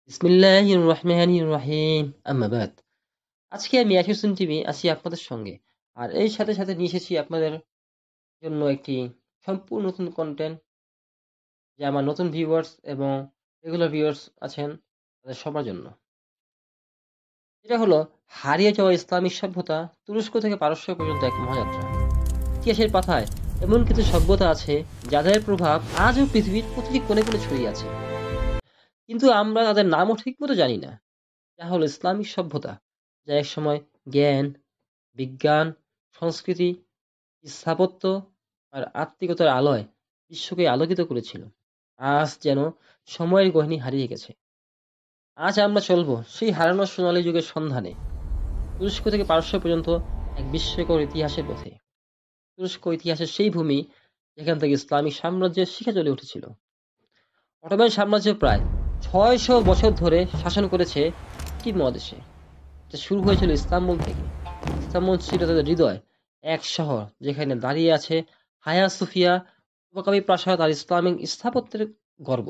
বিসমিল্লাহির রহমানির রহিম আম্মা বাদ। আজকে আমি হোসেন টিভি আছি আপনাদের সঙ্গে। আর এই সাথে নিয়ে এসেছি আপনাদের জন্য একটি সম্পূর্ণ নতুন কন্টেন্ট, যা আমার নতুন ভিউয়ার্স এবং রেগুলার ভিউয়ার্স আছেন তাদের সবার জন্য। এটা হলো হারিয়ে যাওয়া ইসলামিক সভ্যতা তুরস্ক থেকে পারস্য পর্যন্ত এক মহাযাত্রা। ইতিহাসের পাতায় এমন কিছু সভ্যতা আছে যাদের প্রভাব আজও পৃথিবীর প্রতিটি কোণে কোণে ছড়িয়ে আছে, কিন্তু আমরা তাদের নামও ঠিকমতো জানি না। যা হলো ইসলামিক সভ্যতা, যা একসময় জ্ঞান, বিজ্ঞান, সংস্কৃতি, স্থাপত্য আর আত্মিকতার আলোয় বিশ্বকে আলোকিত করেছিল, আজ যেন সময়ের গহিনী হারিয়ে গেছে। আজ আমরা চলব সেই হারানো সোনালী যুগের সন্ধানে, তুরস্ক থেকে পারস্য পর্যন্ত এক বিস্ময়কর ইতিহাসের পথে। তুরস্ক ইতিহাসের সেই ভূমি যেখান থেকে ইসলামিক সাম্রাজ্যের শিখা চলে উঠেছিল। অটোমান সাম্রাজ্য প্রায় ৬০০ বছর ধরে শাসন করেছে কি মহাদেশে। এটা শুরু হয়েছিল ইস্তাম্বুল থেকে। ইস্তাম্বুল ছিল তাদের হৃদয়, এক শহর যেখানে দাঁড়িয়ে আছে হায়া সোফিয়া উপকবি প্রাসাদ আর ইসলামিক স্থাপত্যের গর্ব।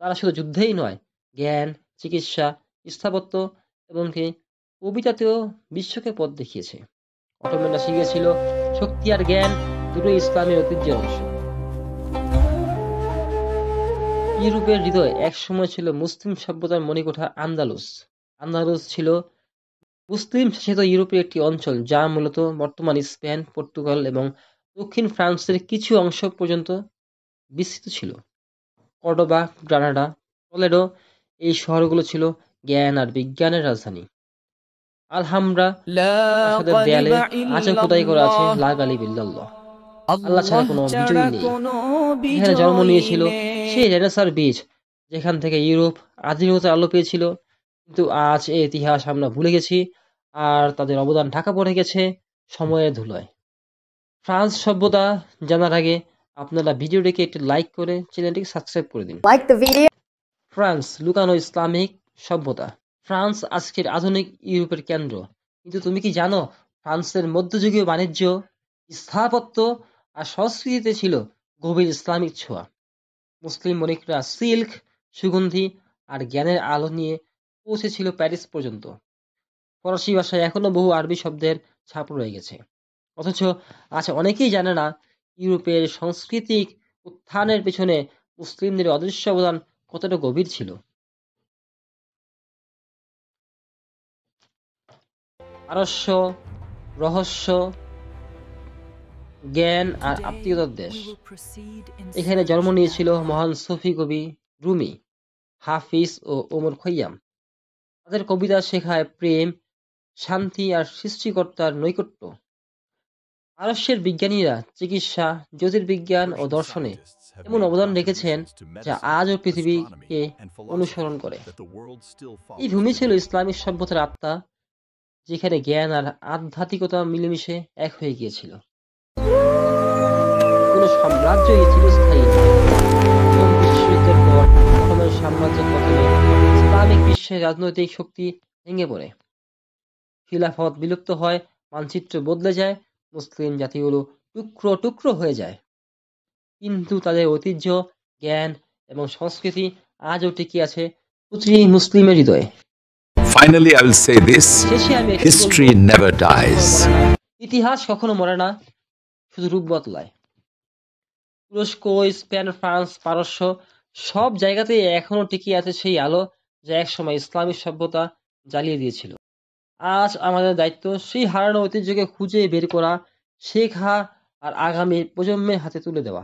তারা শুধু যুদ্ধেই নয়, জ্ঞান, চিকিৎসা, স্থাপত্য এমনকি কবিতাতেও বিশ্বকে পথ দেখিয়েছে। অটোমানরা শিখেছিল শক্তি আর জ্ঞান দুটোই ইসলামের ঐতিহ্যের অংশ। ইউরোপের হৃদয় এক সময় ছিল মুসলিম সভ্যতার মণিকোঠা আন্দালুস। আন্দালুস ছিল মুসলিম শাসিত ইউরোপের একটি অঞ্চল, যা মূলত বর্তমান স্পেন, পর্তুগাল এবং দক্ষিণ ফ্রান্সের কিছু অংশ পর্যন্ত বিস্তৃত ছিল। কর্ডোবা, গ্রানাডা, টলেডো এই শহরগুলো ছিল জ্ঞান আর বিজ্ঞানের রাজধানী। আলহামরা প্রাসাদের দেয়ালে আজও খোদাই করা আছে লা গালিবা ইল্লাল্লাহ, আল্লাহ ছাড়া কোনো বিজয়ী নেই। এখানে জন্ম নিয়েছিল সেই রেনেসাঁর বীজ, যেখান থেকে ইউরোপ আধুনিকতার আলো পেয়েছিল। কিন্তু আজ এই ইতিহাস আমরা ভুলে গেছি, আর তাদের অবদান ঢাকা পড়ে গেছে সময়ের ধুলোয়। ফ্রান্স সভ্যতা জানার আগে আপনারা ভিডিওটিকে একটি লাইক করে চ্যানেলটিকে সাবস্ক্রাইব করে দিন। ফ্রান্স লুকানো ইসলামিক সভ্যতা। ফ্রান্স আজকের আধুনিক ইউরোপের কেন্দ্র, কিন্তু তুমি কি জানো ফ্রান্সের মধ্যযুগীয় বাণিজ্য, স্থাপত্য আর সংস্কৃতিতে ছিল গভীর ইসলামিক ছোঁয়া। মুসলিম বণিকরা সিল্ক, সুগন্ধি আর জ্ঞানের আলো নিয়ে পৌঁছেছিল প্যারিস পর্যন্ত। ফরাসি ভাষায় এখনো বহু আরবি শব্দের ছাপ রয়ে গেছে। অথচ আজ অনেকেই জানে না ইউরোপের সাংস্কৃতিক উত্থানের পেছনে মুসলিমদের অদৃশ্য অবদান কতটা গভীর ছিল। পারস্য রহস্য, জ্ঞান আর আত্মীয়তার দেশ। এখানে জন্ম নিয়েছিল মহান সুফি কবি রুমি, হাফিজ ও ওমর খৈয়াম। তাদের কবিতা শেখায় প্রেম, শান্তি আর সৃষ্টিকর্তার নৈকট্য। পারস্যের বিজ্ঞানীরা চিকিৎসা, জ্যোতির্বিজ্ঞান ও দর্শনে এমন অবদান রেখেছেন যা আজও পৃথিবীকে অনুসরণ করে। এই ভূমি ছিল ইসলামিক সভ্যতার আত্মা, যেখানে জ্ঞান আর আধ্যাত্মিকতা মিলেমিশে এক হয়ে গিয়েছিল। কোন সাম্রাজ্যই চিরস্থায়ী নয়। প্রথম বিশ্বযুদ্ধের পর অটোমান সাম্রাজ্যের পতনে ইসলামিক বিশ্বের রাজনৈতিক শক্তি ভেঙে পড়ে, খিলাফত বিলুপ্ত হয়, মানচিত্র বদলে যায়, মুসলিম জাতিগুলো টুকরো টুকরো হয়ে যায়। কিন্তু তাদের ঐতিহ্য, জ্ঞান এবং সংস্কৃতি আজও টিকে আছে প্রতিটি মুসলিমের হৃদয়ে। Finally, I will say this: শেষে আমি history never dies. ইতিহাস কখনো মরে না, শুধু রূপ বদলায়। তুরস্ক, স্পেন, ফ্রান্স, পারস্য সব জায়গাতেই এখনো টিকে আছে সেই আলো যা একসময় ইসলামিক সভ্যতা জ্বালিয়ে দিয়েছিল। আজ আমাদের দায়িত্ব সেই হারানো ঐতিহ্যকে খুঁজে বের করা, শেখা আর আগামী প্রজন্মের হাতে তুলে দেওয়া।